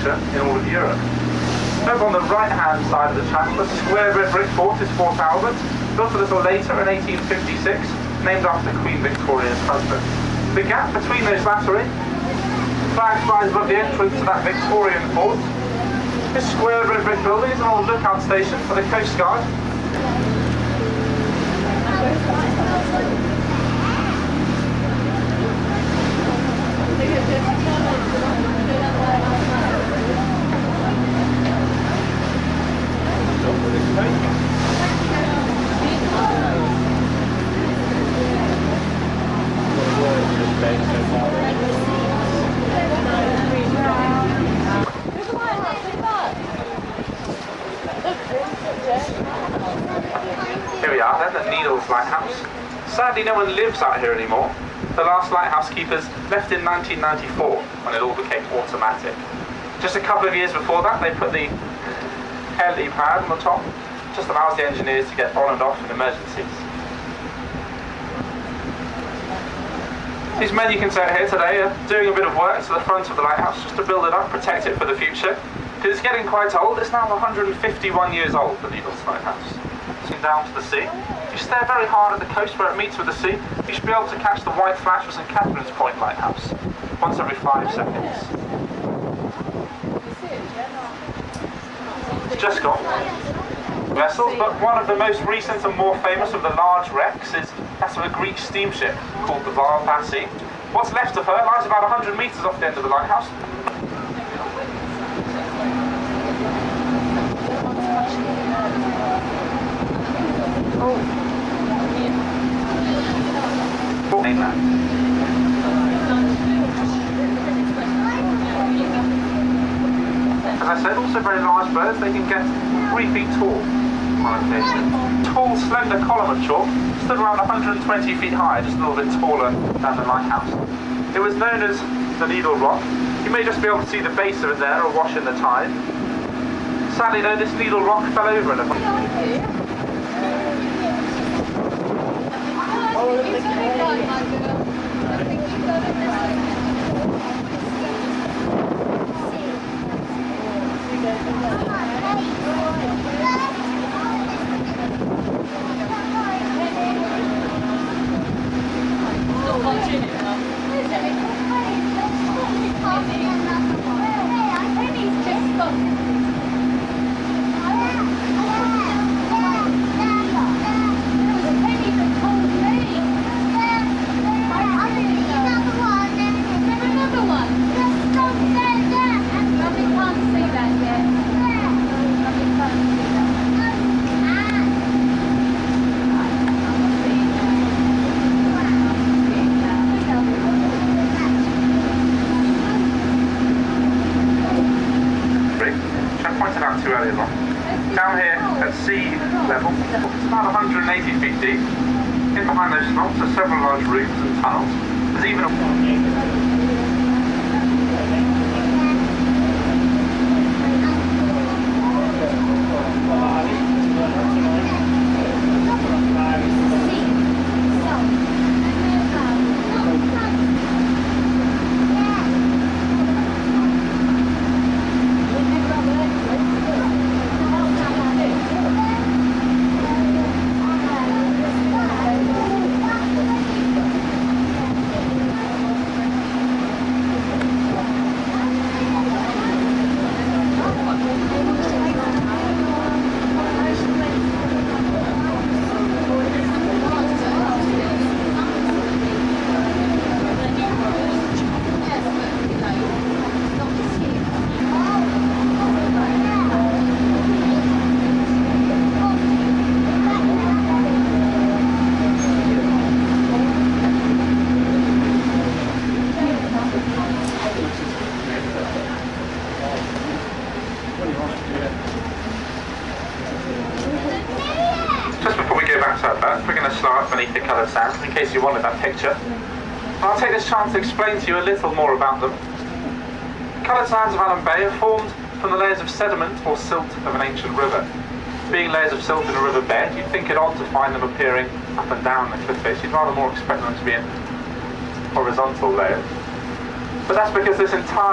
structure in all of Europe. Over on the right-hand side of the channel, the square red brick fort is Fort Albert, built a little later in 1856, named after Queen Victoria's husband. The gap between those latter flags rise above the entrance to that Victorian fort. This square red brick building is an old lookout station for the Coast Guard. Here we are then, the Needles Lighthouse. Sadly no one lives out here anymore. The last lighthouse keepers left in 1994 when it all became automatic. Just a couple of years before that they put the LED pad on the top, just allows the engineers to get on and off in emergencies. These men you can see here today are doing a bit of work to the front of the lighthouse just to build it up, protect it for the future. Because it's getting quite old, it's now 151 years old, the Needles Lighthouse. Looking down to the sea. If you stare very hard at the coast where it meets with the sea, you should be able to catch the white flash of St Catherine's Point Lighthouse, once every 5 seconds. It's just gone. Vessels, but one of the most recent and more famous of the large wrecks is that of a Greek steamship called the Varpassi. What's left of her lies about 100 metres off the end of the lighthouse. Mainland. As I said, also very large birds, they can get 3 feet tall on occasion. Tall, slender column of chalk stood around 120 feet high, just a little bit taller than the lighthouse. It was known as the Needle Rock. You may just be able to see the base of it there, awash in the tide. Sadly though, this Needle Rock fell over in a down here at sea level, it's about 180 feet deep. In behind those slopes are several large rooms and tunnels. There's even a Just before we go back to our boat, we're going to slow up beneath the coloured sands in case you wanted that picture. I'll take this chance to explain to you a little more about them. Coloured sands of Alum Bay are formed from the layers of sediment or silt of an ancient river. Being layers of silt in a river bed, you'd think it odd to find them appearing up and down the cliff face. You'd rather more expect them to be in horizontal layers. But that's because this entire